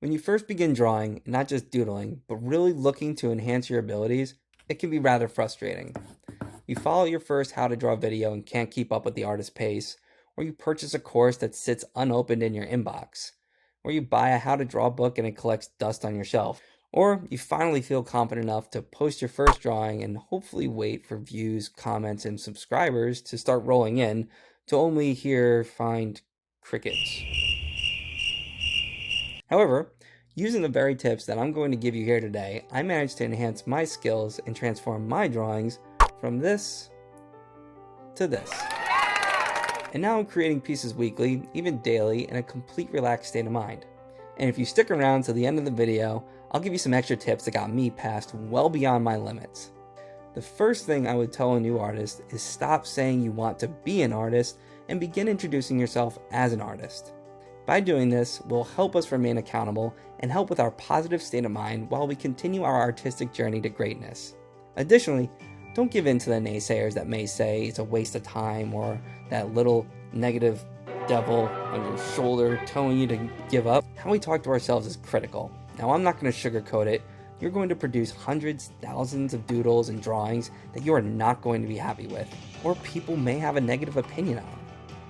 When you first begin drawing, not just doodling, but really looking to enhance your abilities, it can be rather frustrating. You follow your first how to draw video and can't keep up with the artist's pace, or you purchase a course that sits unopened in your inbox, or you buy a how to draw book and it collects dust on your shelf, or you finally feel confident enough to post your first drawing and hopefully wait for views, comments, and subscribers to start rolling in to only find crickets. However, using the very tips that I'm going to give you here today, I managed to enhance my skills and transform my drawings from this to this. And now I'm creating pieces weekly, even daily, in a complete relaxed state of mind. And if you stick around to the end of the video, I'll give you some extra tips that got me past well beyond my limits. The first thing I would tell a new artist is stop saying you want to be an artist and begin introducing yourself as an artist. By doing this, will help us remain accountable and help with our positive state of mind while we continue our artistic journey to greatness. Additionally, don't give in to the naysayers that may say it's a waste of time or that little negative devil on your shoulder telling you to give up. How we talk to ourselves is critical. Now, I'm not going to sugarcoat it. You're going to produce hundreds, thousands of doodles and drawings that you are not going to be happy with, or people may have a negative opinion on.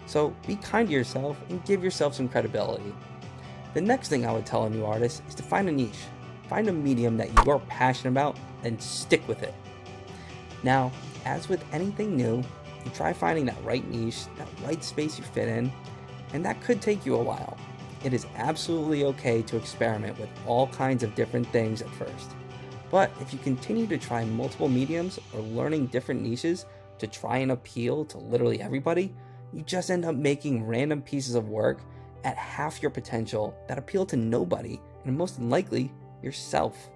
So be kind to yourself and give yourself some credibility. The next thing I would tell a new artist is to find a niche. Find a medium that you are passionate about and stick with it. Now, as with anything new, you try finding that right niche, that right space you fit in, and that could take you a while. It is absolutely okay to experiment with all kinds of different things at first. But if you continue to try multiple mediums or learning different niches to try and appeal to literally everybody, you just end up making random pieces of work at half your potential that appeal to nobody, and most likely, yourself.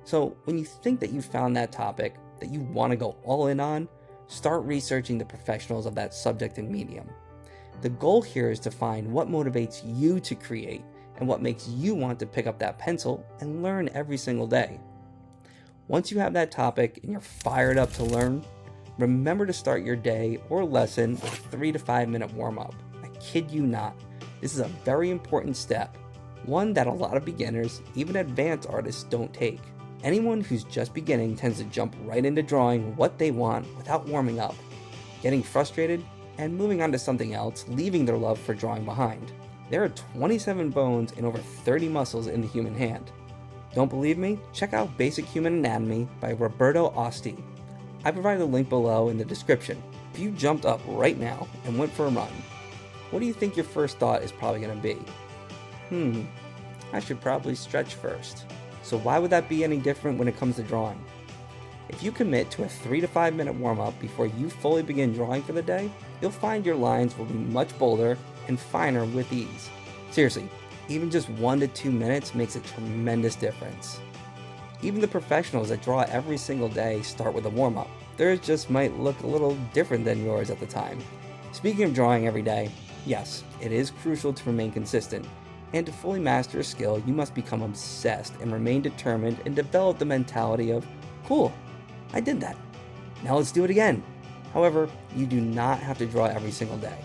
So when you think that you've found that topic that you want to go all in on, start researching the professionals of that subject and medium. The goal here is to find what motivates you to create and what makes you want to pick up that pencil and learn every single day. Once you have that topic and you're fired up to learn, remember to start your day or lesson with a 3 to 5 minute warm-up. I kid you not. This is a very important step, one that a lot of beginners, even advanced artists, don't take. Anyone who's just beginning tends to jump right into drawing what they want without warming up, getting frustrated, and moving on to something else, leaving their love for drawing behind. There are 27 bones and over 30 muscles in the human hand. Don't believe me? Check out Basic Human Anatomy by Roberto Osti. I provide a link below in the description. If you jumped up right now and went for a run, what do you think your first thought is probably going to be? I should probably stretch first. So why would that be any different when it comes to drawing? If you commit to a 3 to 5 minute warm-up before you fully begin drawing for the day, you'll find your lines will be much bolder and finer with ease. Seriously, even just 1 to 2 minutes makes a tremendous difference. Even the professionals that draw every single day start with a warm-up. Theirs just might look a little different than yours at the time. Speaking of drawing every day, yes, it is crucial to remain consistent. And to fully master a skill, you must become obsessed and remain determined and develop the mentality of, cool, I did that. Now let's do it again. However, you do not have to draw every single day.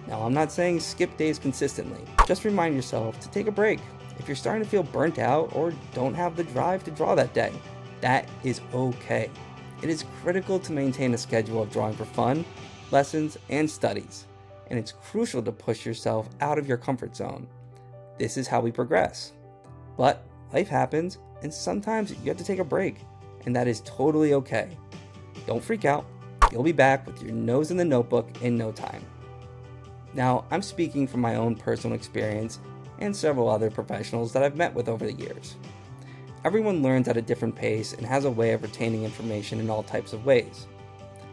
Now, I'm not saying skip days consistently. Just remind yourself to take a break. If you're starting to feel burnt out or don't have the drive to draw that day, that is okay. It is critical to maintain a schedule of drawing for fun, lessons, and studies. And it's crucial to push yourself out of your comfort zone. This is how we progress. But life happens, and sometimes you have to take a break, and that is totally okay. Don't freak out. You'll be back with your nose in the notebook in no time. Now, I'm speaking from my own personal experience and several other professionals that I've met with over the years. Everyone learns at a different pace and has a way of retaining information in all types of ways.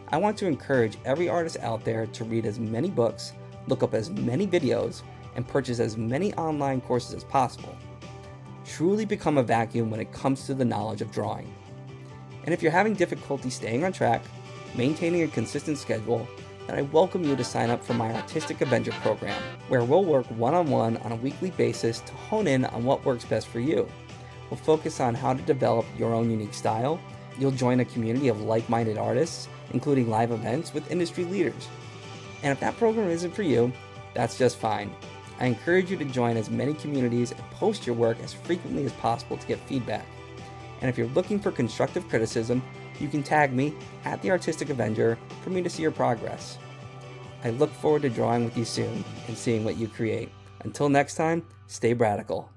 I want to encourage every artist out there to read as many books, look up as many videos, and purchase as many online courses as possible. Truly become a vacuum when it comes to the knowledge of drawing. And if you're having difficulty staying on track, maintaining a consistent schedule, then I welcome you to sign up for my Artistic Avenger program, where we'll work one-on-one on a weekly basis to hone in on what works best for you. We'll focus on how to develop your own unique style. You'll join a community of like-minded artists, including live events with industry leaders. And if that program isn't for you, that's just fine. I encourage you to join as many communities and post your work as frequently as possible to get feedback. And if you're looking for constructive criticism, you can tag me at the Artistic Avenger for me to see your progress. I look forward to drawing with you soon and seeing what you create. Until next time, stay radical.